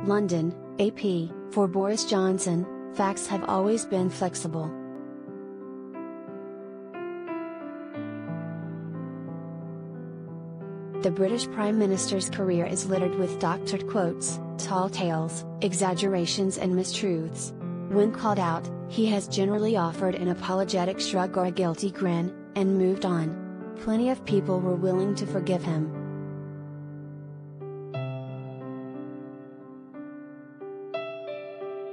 London, AP, for Boris Johnson, facts have always been flexible. The British Prime Minister's career is littered with doctored quotes, tall tales, exaggerations and mistruths. When called out, he has generally offered an apologetic shrug or a guilty grin, and moved on. Plenty of people were willing to forgive him.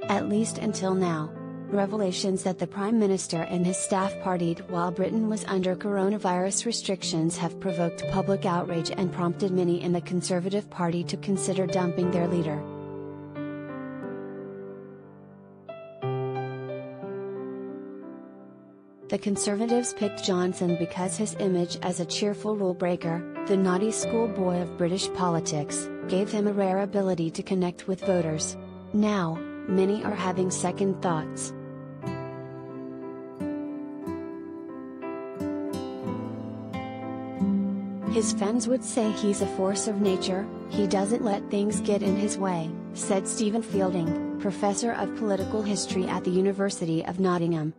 At least until now. Revelations that the Prime Minister and his staff partied while Britain was under coronavirus restrictions have provoked public outrage and prompted many in the Conservative Party to consider dumping their leader. The Conservatives picked Johnson because his image as a cheerful rule-breaker, the naughty schoolboy of British politics, gave him a rare ability to connect with voters. Now, many are having second thoughts. His fans would say he's a force of nature, he doesn't let things get in his way, said Stephen Fielding, professor of political history at the University of Nottingham.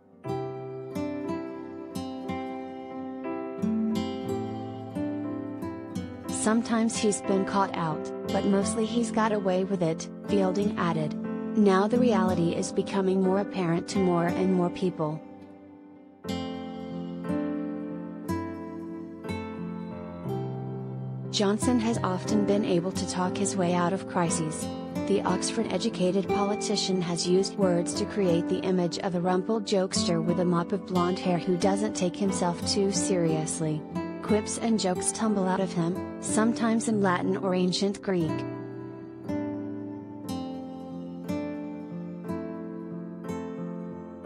Sometimes he's been caught out, but mostly he's got away with it, Fielding added. Now the reality is becoming more apparent to more and more people. Johnson has often been able to talk his way out of crises. The Oxford-educated politician has used words to create the image of a rumpled jokester with a mop of blonde hair who doesn't take himself too seriously. Quips and jokes tumble out of him, sometimes in Latin or ancient Greek.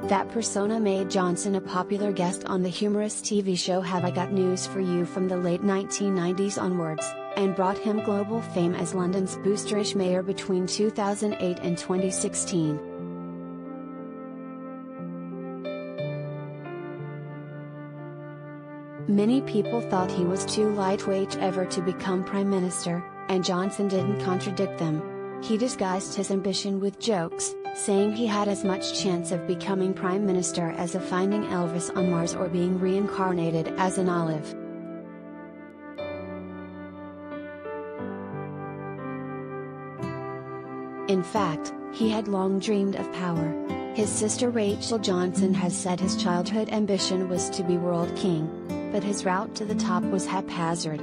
That persona made Johnson a popular guest on the humorous TV show Have I Got News for You from the late 1990s onwards, and brought him global fame as London's boosterish mayor between 2008 and 2016. Many people thought he was too lightweight ever to become Prime Minister, and Johnson didn't contradict them. He disguised his ambition with jokes, saying he had as much chance of becoming Prime Minister as of finding Elvis on Mars or being reincarnated as an olive. In fact, he had long dreamed of power. His sister Rachel Johnson has said his childhood ambition was to be world king, but his route to the top was haphazard.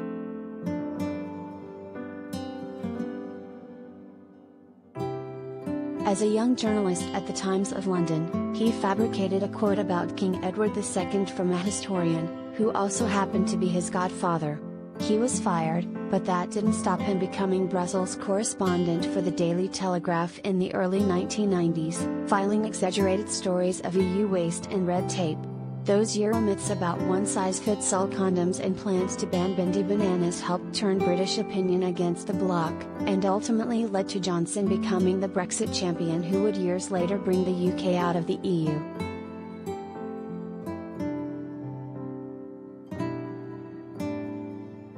As a young journalist at the Times of London, he fabricated a quote about King Edward II from a historian, who also happened to be his godfather. He was fired, but that didn't stop him becoming Brussels correspondent for the Daily Telegraph in the early 1990s, filing exaggerated stories of EU waste and red tape. Those Euro myths about one-size-fits-all condoms and plans to ban bendy bananas helped turn British opinion against the bloc, and ultimately led to Johnson becoming the Brexit champion who would years later bring the UK out of the EU.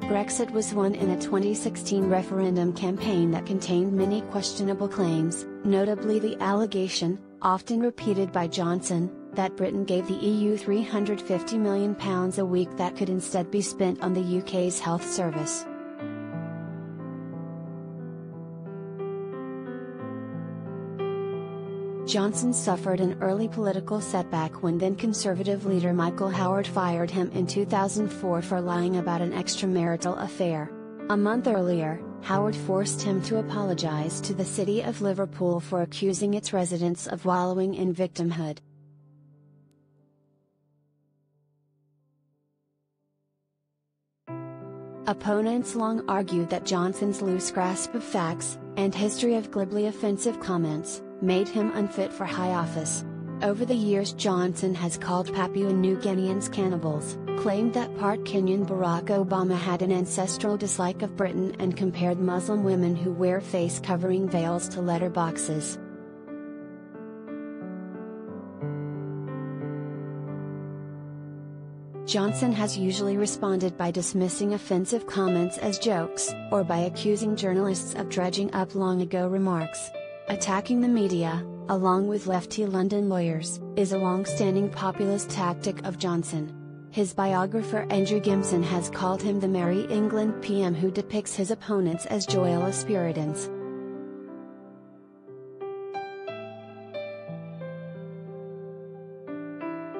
Brexit was won in a 2016 referendum campaign that contained many questionable claims, notably the allegation, often repeated by Johnson, that Britain gave the EU £350 million a week that could instead be spent on the UK's health service. Johnson suffered an early political setback when then Conservative leader Michael Howard fired him in 2004 for lying about an extramarital affair. A month earlier, Howard forced him to apologise to the city of Liverpool for accusing its residents of wallowing in victimhood. Opponents long argued that Johnson's loose grasp of facts, and history of glibly offensive comments, made him unfit for high office. Over the years Johnson has called Papua New Guineans cannibals, claimed that part Kenyan Barack Obama had an ancestral dislike of Britain and compared Muslim women who wear face-covering veils to letterboxes. Johnson has usually responded by dismissing offensive comments as jokes, or by accusing journalists of dredging up long-ago remarks. Attacking the media, along with lefty London lawyers, is a long-standing populist tactic of Johnson. His biographer Andrew Gimson has called him the Merry England PM who depicts his opponents as joyless Puritans.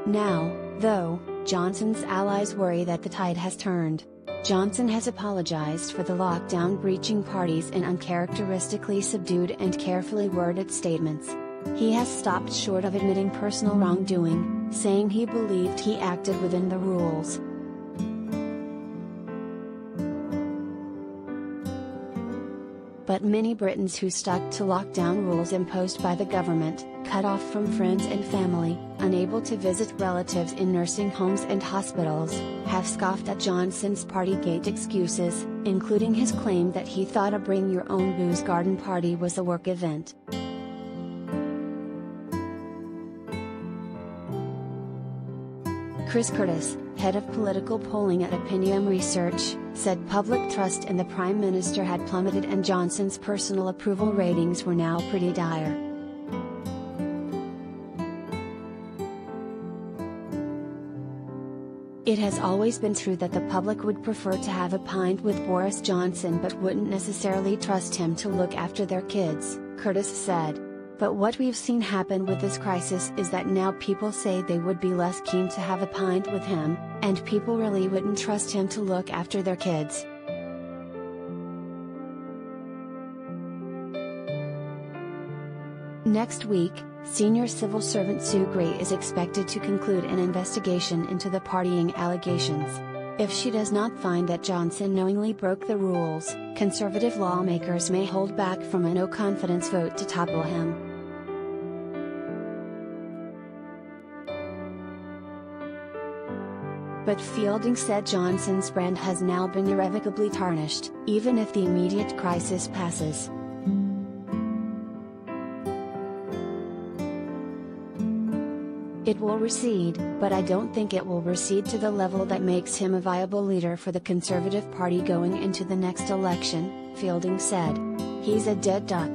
Now, though, Johnson's allies worry that the tide has turned. Johnson has apologized for the lockdown-breaching parties in uncharacteristically subdued and carefully worded statements. He has stopped short of admitting personal wrongdoing, saying he believed he acted within the rules. But many Britons who stuck to lockdown rules imposed by the government, cut off from friends and family, unable to visit relatives in nursing homes and hospitals, have scoffed at Johnson's Partygate excuses, including his claim that he thought a bring-your-own-booze garden party was a work event. Chris Curtis, head of political polling at Opinium Research, said public trust in the Prime Minister had plummeted and Johnson's personal approval ratings were now pretty dire. It has always been true that the public would prefer to have a pint with Boris Johnson but wouldn't necessarily trust him to look after their kids, Curtis said. But what we've seen happen with this crisis is that now people say they would be less keen to have a pint with him, and people really wouldn't trust him to look after their kids. Next week, senior civil servant Sue Gray is expected to conclude an investigation into the partying allegations. If she does not find that Johnson knowingly broke the rules, Conservative lawmakers may hold back from a no-confidence vote to topple him. But Fielding said Johnson's brand has now been irrevocably tarnished, even if the immediate crisis passes. It will recede, but I don't think it will recede to the level that makes him a viable leader for the Conservative Party going into the next election, Fielding said. He's a dead duck.